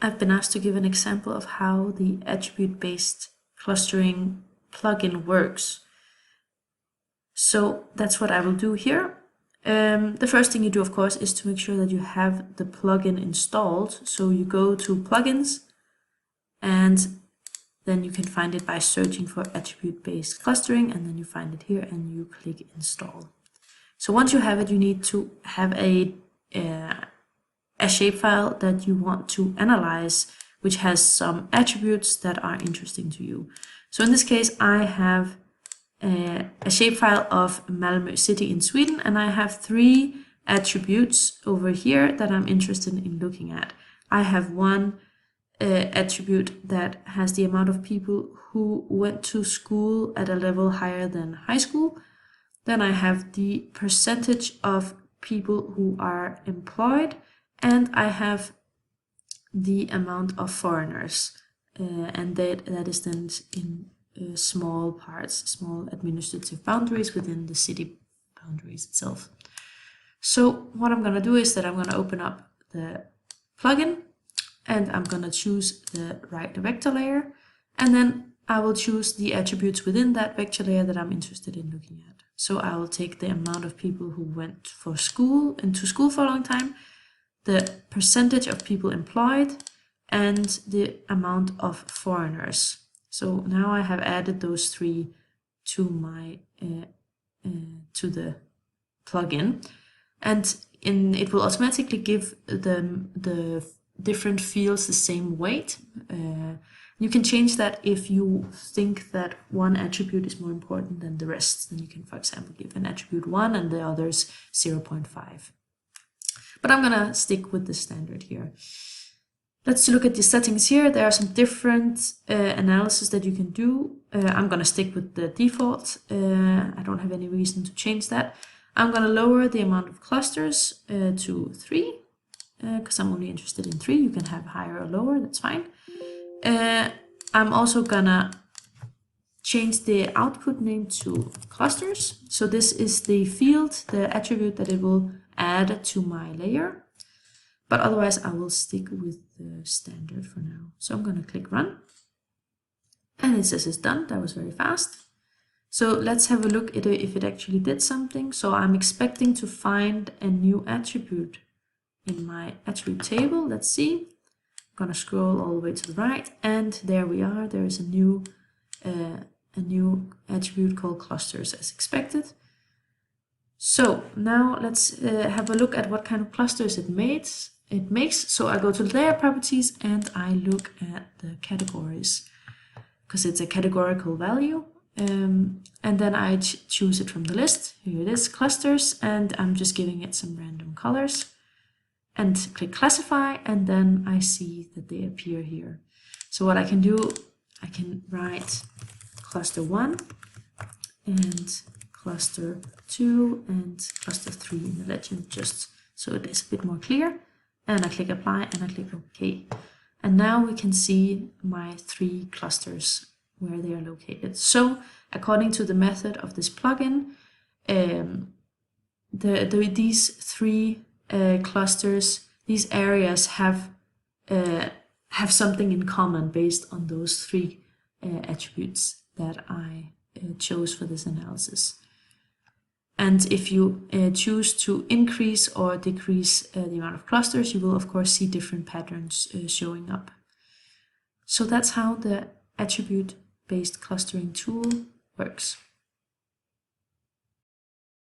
I've been asked to give an example of how the attribute-based clustering plugin works. So that's what I will do here. The first thing you do, of course, is to make sure that you have the plugin installed. So you go to plugins, and then you can find it by searching for attribute-based clustering, and then you find it here and you click install. So once you have it, you need to have a shapefile that you want to analyze, which has some attributes that are interesting to you. So in this case, I have a shapefile of Malmö city in Sweden, and I have 3 attributes over here that I'm interested in looking at. I have one attribute that has the amount of people who went to school at a level higher than high school. Then I have the percentage of people who are employed, and I have the amount of foreigners, and that is then in small parts, small administrative boundaries within the city boundaries itself. So what I'm going to do is that I'm going to open up the plugin, and I'm going to choose the right vector layer, and then I will choose the attributes within that vector layer that I'm interested in looking at. So I will take the amount of people who went to school for a long time, the percentage of people employed, and the amount of foreigners. So now I have added those 3 to my to the plugin, and it will automatically give the different fields the same weight. You can change that if you think that one attribute is more important than the rest. Then you can, for example, give an attribute 1 and the others 0.5. But I'm gonna stick with the standard here. Let's look at the settings here. There are some different analysis that you can do. I'm gonna stick with the default. I don't have any reason to change that. I'm gonna lower the amount of clusters to 3, because I'm only interested in 3. You can have higher or lower, that's fine. I'm also gonna change the output name to clusters. So this is the field, the attribute that it will add to my layer. But otherwise I will stick with the standard for now. So I'm gonna click run. And it says it's done. That was very fast. So let's have a look at if it actually did something. So I'm expecting to find a new attribute in my attribute table. Let's see. I'm gonna scroll all the way to the right, and there we are. There is a new attribute called clusters as expected. So now let's have a look at what kind of clusters it makes. So I go to layer properties and I look at the categories, because it's a categorical value. And then I choose it from the list. Here it is, clusters, and I'm just giving it some random colors. And click classify, and then I see that they appear here. So what I can do, I can write cluster 1 and cluster 2 and cluster 3 in the legend, just so it is a bit more clear. And I click apply and I click OK. And now we can see my 3 clusters where they are located. So according to the method of this plugin, these 3 clusters, these areas have something in common based on those 3 attributes that I chose for this analysis. And if you choose to increase or decrease the amount of clusters, you will of course see different patterns showing up. So that's how the attribute-based clustering tool works.